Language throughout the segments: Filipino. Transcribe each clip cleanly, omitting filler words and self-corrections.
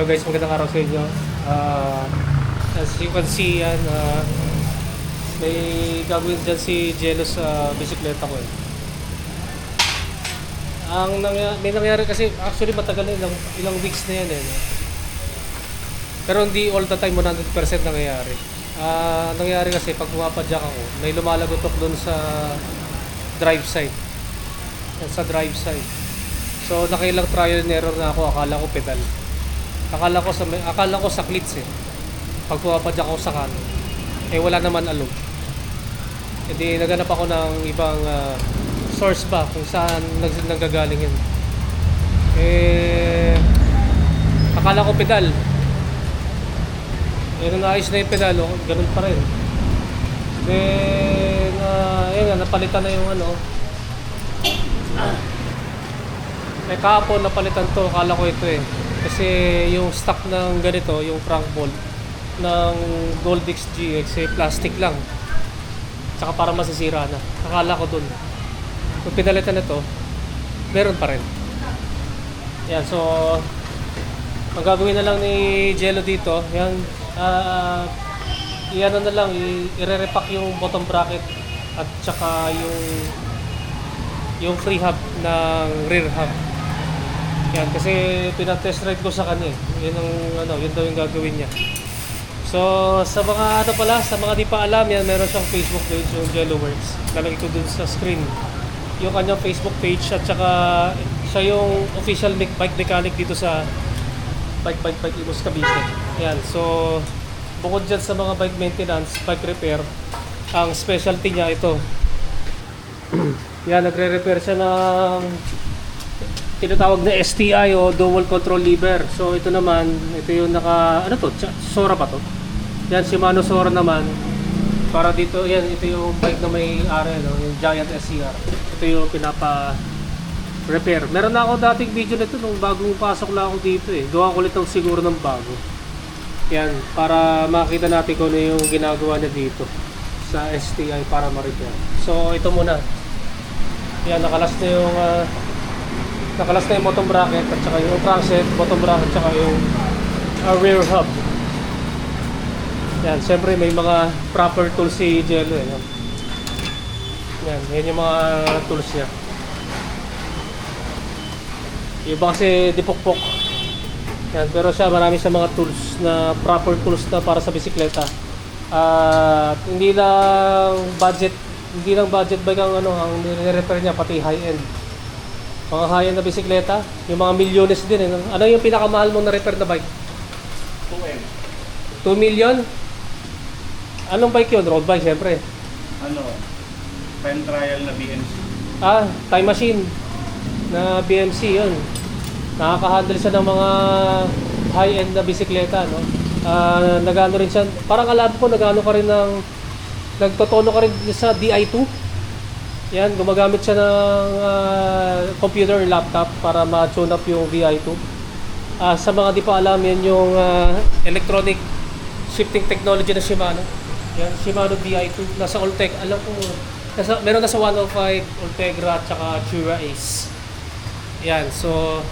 Hello guys, magandang araw sa inyo. As you can see yan, may gagawin dyan si Jello sa bisikleta ko eh. May nangyari kasi, actually matagal na ilang weeks na yan eh. Pero hindi all the time 100% nangyayari. Nangyayari kasi pag pumapadyak ako, may lumalagotok doon sa drive side. Sa drive side. So nakailang trial and error na ako, akala ko pedal. Akala ko sa clits eh. Pag pumapadyak ako sa kanan, eh wala naman alog. Hindi naghanap ako ng ibang source ba kung saan nanggagaling yun. Eh akala ko pedal. Eh nung naayos na yung pedal, ganun pa rin. Then yun nga, napalitan na yung ano. Eh kahapon napalitan to, akala ko ito eh. Kasi yung stock ng ganito, yung crank bolt ng Goldix GX eh, plastic lang. Tsaka parang masisira na. Akala ko dun. Kung pinalitan na to, meron pa rin. Yan, so ang gagawin na lang ni Jello dito, yan, iyan na lang, i-repack yung bottom bracket at tsaka yung free hub ng rear hub. Yan, kasi pinatest ride ko sa kanya eh. Yun daw yung gagawin niya. So, sa mga sa mga di pa alam yan, meron siyang Facebook page, yung Jello Works. Lalagay ko dun sa screen yung kanyang Facebook page at saka siya yung official bike mechanic dito sa Bike Imus Cavite. Yan, so bukod dyan sa mga bike maintenance, bike repair, ang specialty niya ito. Yan, nagre-repair siya ng tinatawag na STI o dual control lever. So ito naman, ito yung Sora pa to. Yan, Shimano Sora naman. Para dito, yan, ito yung bike na may ari, yung Giant SCR. Ito yung pinapa-repair. Meron na ako dating video nito nung bagong pasok lang ako dito eh. Gawa ko ulit siguro ng bago. Yan, para makita natin kung ano yung ginagawa niya dito sa STI para ma-repair. So ito muna. Yan, nakalas na yung bottom bracket at saka yung crankset, bottom bracket at saka yung rear hub. Yan, siyempre may mga proper tools si Jello eh. Yan yung mga tools niya. Iba kasi dipokpok. Yan, pero siya marami sa mga tools na proper tools na para sa bisikleta. Hindi lang budget bike ang nire-repair niya, pati high-end. Mga high-end na bisikleta, yung mga milyones din eh. Ano yung pinakamahal mong na-repair na bike? 2M. 2 million? Anong bike yun? Road bike, syempre. Time trial na BMC. Time machine na BMC yun. Nakaka-handle siya ng mga high-end na bisikleta, no? Nagano rin siya, parang alam ko, nagtotono ka rin sa Di2. Yan, gumagamit siya ng computer laptop para ma-tune up yung Di2. Sa mga di pa alam, yan yung electronic shifting technology na Shimano. Yan, Shimano Di2. Nasa Ultec, alam ko, meron na sa 105, Ultegra, at saka Cura Ace. Yan, so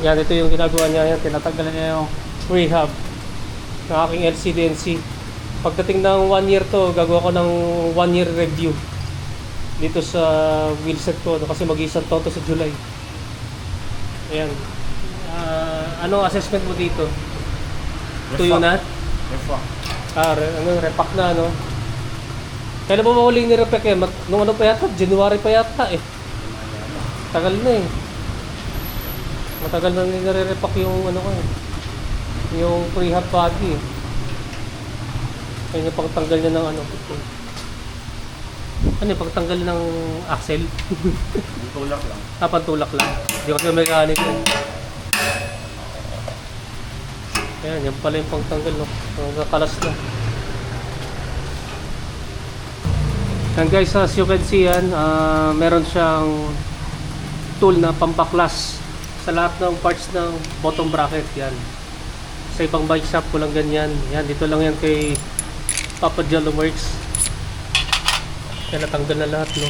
yan, ito yung ginagawa niya. Yan, tinatanggalan niya yung rehab ng aking LCDNC. Pagdating ng 1 year to, gagawa ko ng 1 year review dito sa wheelset ko, kasi mag-isang taon to sa July. Ayan. Ano assessment mo dito? Tuyo na? Repack. Repack na, no? Kailan mo mahuling ni-repack eh? Nung pa yata? January pa yata eh. Tagal na eh. Matagal na nire-repack yung yung prehab body eh. Ayun yung pagtanggal niya ng yung pagtanggal ng axle? Tulak lang. Pantulak lang. Hindi ko kasi mechanic eh. Ayan, yan pala yung pagtanggal, no? Nakakalas na. And guys, as you can see yan, meron siyang tool na pampaklas sa lahat ng parts ng bottom bracket. Yan. Sa ibang bike shop, walang ganyan. Yan, dito lang yan kay Papa Jello Works. Kaya natanggal na lahat, no?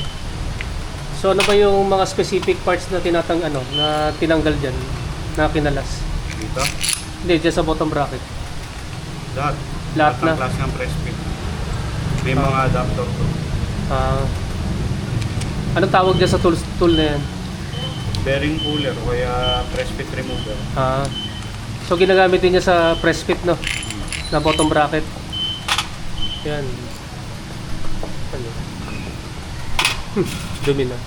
So ano ba yung mga specific parts na tinanggal dyan, na kinalas? Dito? Hindi, dyan sa bottom bracket. Lahat. Lahat na. Ang class ng press fit. May mga adapter to. Ah. Anong tawag dyan sa tool na yan? Bearing puller o kaya press fit remover. Ah. So ginagamit din niya sa press fit, no? Na bottom bracket. Yan. Ano? Dumi na.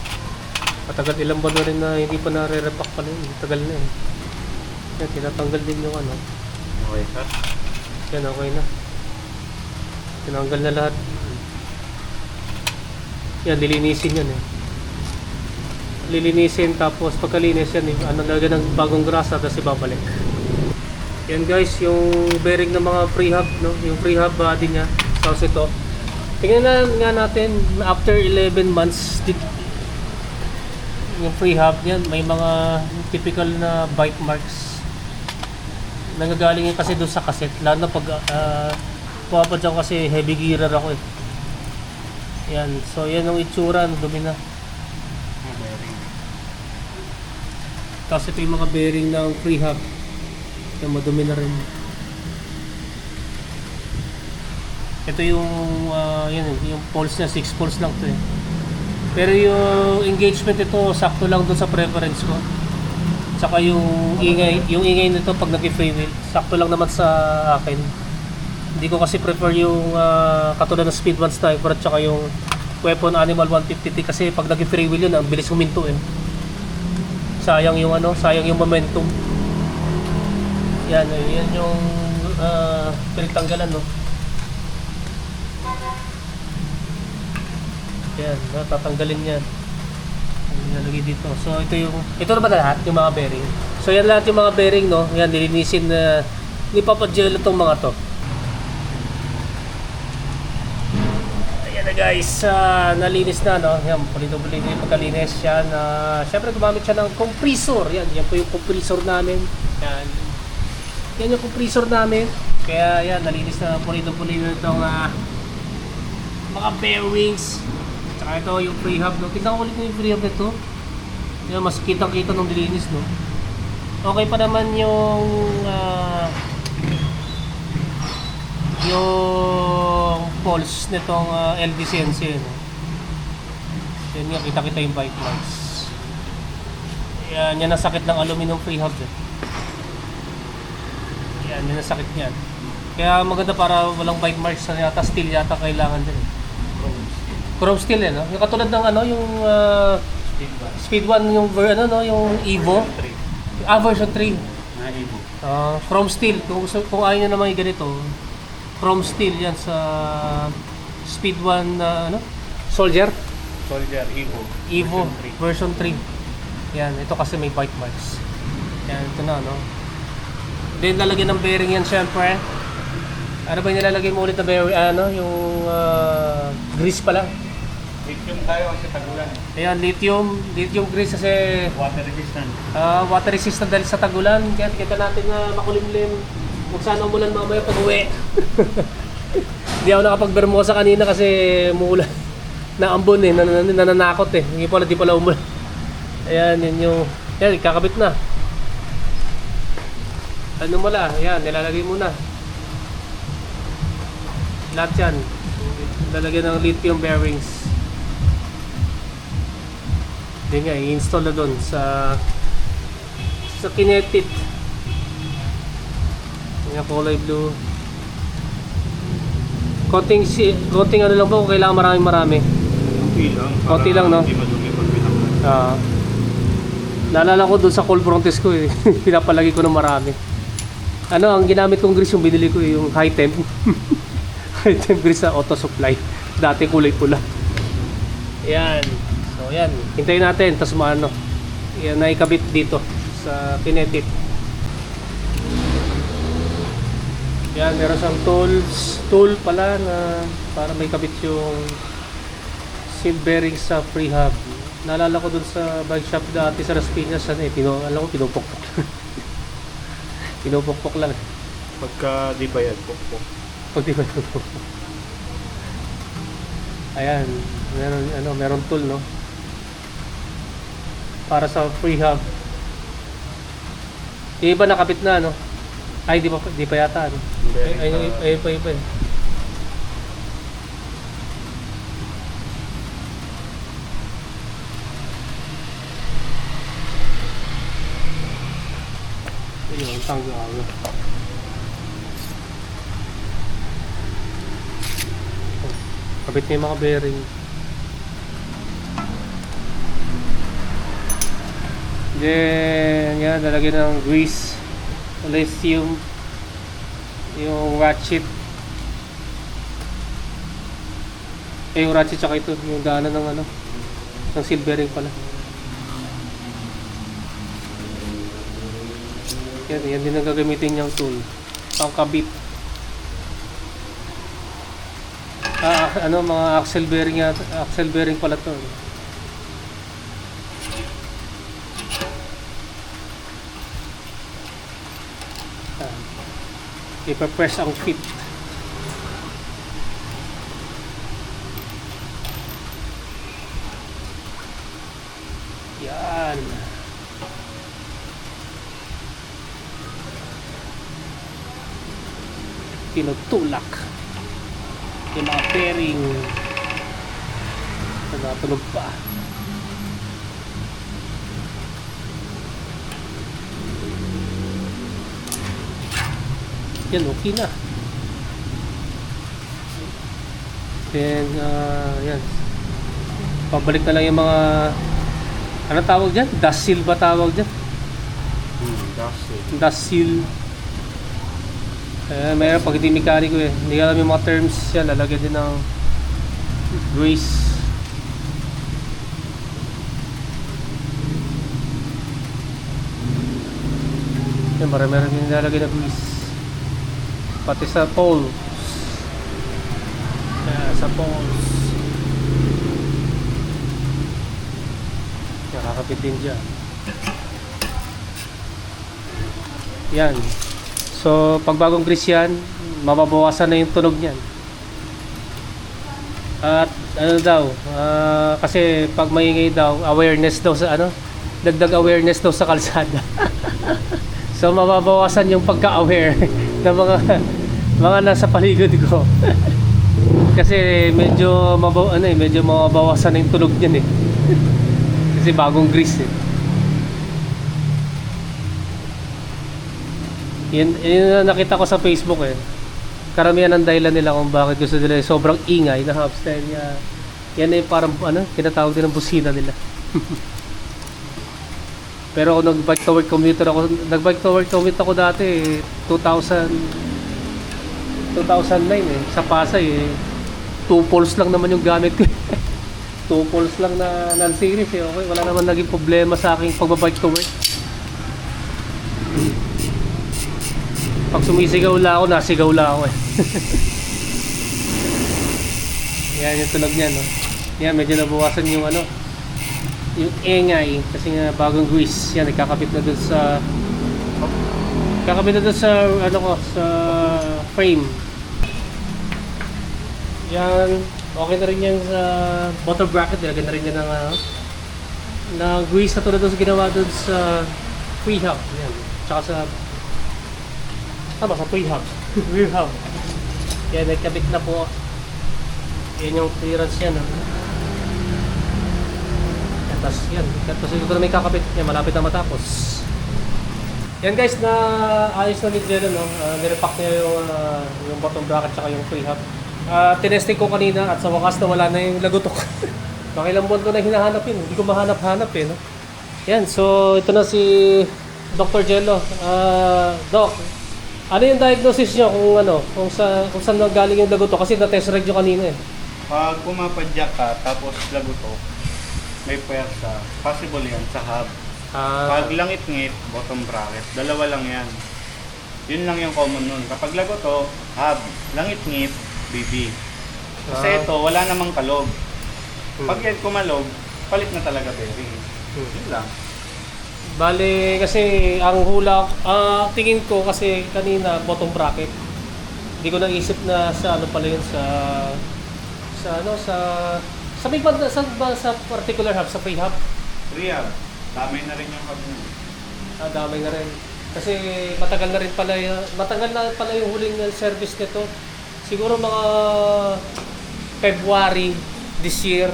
Matagal ilang buwan na rin na hindi pa nare-repack pala yun. Tagal na eh. Yan, tinatanggal din yung ano. Okay, sir. Yan, okay na. Tinanggal na lahat. Yan, lilinisin yan eh. Lilinisin tapos pagkalinis yan eh. Ano lagyan ng bagong grasa tapos ibabalik. Yan guys, yung bearing ng mga freehub, no? Yung freehub body niya. Tapos ito. Tingnan na nga natin after 11 months yung freehub yan, may mga typical na bite marks. Nanggagaling yan kasi doon sa cassette. Lalo na pag pumapad dyan kasi heavy gearer ako eh. Yan, so yan ang itsura, dumi na. Bearing. Tapos ito yung mga bearing ng freehub. Yung madumi na rin. Ito yung yung pulse niya, 6 pulse lang to eh. Pero yung engagement ito sakto lang doon sa preference ko. Tsaka yung ingay nito pag nag-free wheel, sakto lang naman sa akin. Hindi ko kasi prefer yung katulad ng Speed 1 Sniper at tsaka yung Weapon Animal 150T kasi pag nag-free wheel yun, ang bilis huminto eh. Sayang yung sayang yung momentum. Yan yung pinagtanggalan, no. Yan, tatanggalin yan. Ilalagay dito. So ito na ba lahat yung mga bearing? So yan lahat yung mga bearing, no. Yan, nilinisin na nipapadgel itong mga to. Ayan na guys, nalinis na, no. Yan, pulito-pulito yung pagkalinis yan. Syempre gumamit siya ng compressor. Yan po yung compressor namin. Yan yung compressor namin. Kaya yan, nalinis na pulito-pulito itong mga bearings. Tsaka ito yung freehub, no. Tignan ko ulit yung freehub nito. Yan, mas kitang-kita nung dilinis, no. Okay pa naman yung pulse nitong LD-CNC, no. Yan nga, kita-kita yung bite marks. Yan ang sakit ng aluminum freehub, eh. Yan ang sakit niyan. Kaya maganda para walang bite marks na yata, steel yata kailangan din, eh. Chrome steel eh, no? Yung katulad ng yung Speed 1 yung yung Evo. Version 3. Na Evo. Chrome steel. Kung ayaw nyo naman yung ganito, chrome steel yan sa Speed 1 Soldier Evo version 3. Yan, ito kasi may bite marks. Yan, ito na, no? Then lalagyan ng bearing yan syempre. Ano ba yung nilalagay mo ulit na bearing? Yung grease pala. Lithium tayo kasi tagulan. Ayan, lithium grease kasi Water resistant. water resistant dahil sa tagulan. Kaya kita natin na makulimlim. Kung saan umulan mamaya pag uwi. Hindi ako nakapag-Bermosa kanina kasi umulan. Naambon eh, nananakot eh. Hindi pala umulan. Ayan, yan, kakabit na. Ano mo la? Ayan, nilalagay mo na. Lahat yan. Lalagyan ng lithium bearings. Hindi nga, i-install na doon sa kinetic. Yung kulay blue. Konting ano lang po kung kailangan marami. Konti lang, no? Hindi madumi pag pinaklan. Naalala ko doon sa cold frontis ko eh. Pinapalagi ko ng marami. Ang ginamit kong grease yung binili ko yung high temp. High temp grease sa auto supply. Dati kulay pula. Ayan. So yan. Hintayin natin. Tapos yan na ikabit dito sa kinetic. Yan. Meron siyang tool pala na para may kabit yung seal bearing sa freehub. Naalala ko dun sa bike shop dati sa Las Piñas. Alam ko pinupokpok. Pinupokpok lang. Pagka di ba yan, pokpok. Pag di ba pinupokpok. Ayan. Meron tool, no? Para sa freehub. Yung iba nakapit na, no? Ay, di pa yata. Ano? Ay, pa. Ayun, tanggal. Kabit niya yung mga bearing. Then, yan, lalagyan ng grease. Lithium. Yung ratchet. Yung ratchet tsaka ito. Yung daanan ng ano. Ng silvering pala. Yan din ang gagamitin niyang tool. Pangkabit. Mga axle bearing yata. Axle bearing pala to. Ipa-press ang fit. Yan. Tinutulak yung mga bearing. Natulog pa. Yan, okay na. Then, yan. Pabalik na lang yung mga, ano tawag dyan? Dust seal ba tawag dyan? Dust seal. Mayroon pag hindi mekaniko eh. Hindi alam yung mga terms yan. Lalagyan din ng grease. Yan, marami din nilalagay na grease. Pati sa poles. Sa poles. Nakakapit din dyan. Yan. So, pag bagong grease yan, mababawasan na yung tunog niyan. At ano daw, kasi pag maingay daw, awareness daw sa ano, dagdag awareness daw sa kalsada. So, mababawasan yung pagka-aware ng mga nasa paligid ko. Kasi medyo medyo mababawasan na yung tunog niyan eh. Kasi bagong grease eh. Yun nakita ko sa Facebook eh. Karamihan ng dahilan nila kung bakit gusto nila sobrang ingay na upstairs niya. Yan eh parang kinatawag din ng busina nila. Pero ako nag-bike to work commute ako dati 2009 eh sa Pasay eh. 2 poles lang naman yung gamit ko. 2 poles lang na non-series eh. Okay, wala naman naging problema sa aking pagbabike to work. Pag sumisigaw lang ako, nasigaw lang ako eh. Yan yung tunog niya, no? Yan, medyo nabawasan yung yung engay. Kasi nga bagong grease. Yan, nagkakabit na dun sa sa frame. Yan, okay na rin yan sa bottom bracket. Nilagyan na rin yan ng grease na tulad dun sa ginawa dun sa pre-hub. Yan, tsaka sa pre-hub. Rear hub. Yan, nagkabit na po. Yan yung clearance yan. Tapos yan. Tapos ito na may kakabit. Yan, malapit na matapos. Yan guys, na ayos na ni Jello, no? Nirepack niya yung bottom bracket tsaka yung pre-hub. Tinesting ko kanina at sa wakas na wala na yung lagutok. Makilang buwan ko na hinahanap yun. Hindi ko mahanap-hanap eh, no? Yan, so ito na si Dr. Jello. Doc, ano yung diagnosis nyo kung saan galing yung lagutok? Kasi na-test ride nyo kanina eh. Pag pumapadyak ka, tapos lagutok, may puwersa, possible yan sa hub. Pag langit-ngit, bottom bracket, dalawa lang yan. Yun lang yung common nun. Kapag lagutok, hub, langit-ngit, BB. Kasi ito, wala namang kalog. Pag yan kumalog, palit na talaga bearing. Yun lang. Bale, kasi ang hula, tingin ko kasi kanina bottom bracket. Hindi ko naisip na sa pala yun sa big band, sa particular hub, sa pre-hub. Pre-hub, damay na rin yung hub nun. Damay na rin. Kasi matagal na pala yung huling service nito. Siguro mga February this year.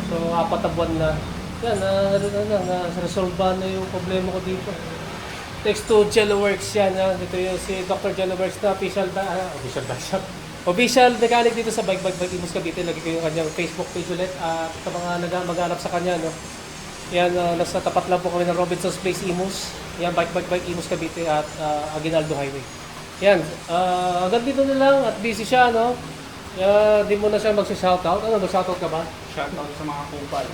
So, 4 na buwan na. Yan, na-resolve na yung problema ko dito. Next to Jelloworks yan. Dito yung si Dr. Jelloworks na official mechanic dito sa Bike Imus Cavite. Lagi ko yung kanyang Facebook page ulit. At sa mga maghanap sa kanya, no? Yan, nasa tapat lang po kami ng Robinson's Place Imus. Yan, Bike Imus Cavite at Aguinaldo Highway. Yan, hanggang dito na lang at busy siya, no? Di mo na siya mag-shoutout. Ano, mag-shoutout ka ba? Shoutout sa mga kupal.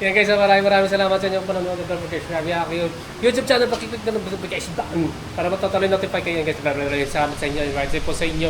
Yan guys, maraming salamat sa inyo po nanonood ng Sabi ako yung YouTube channel, pakiclick na ng notification button para matatuloy notify kayo guys. Maraming salamat sa inyo. Invite po sa inyo.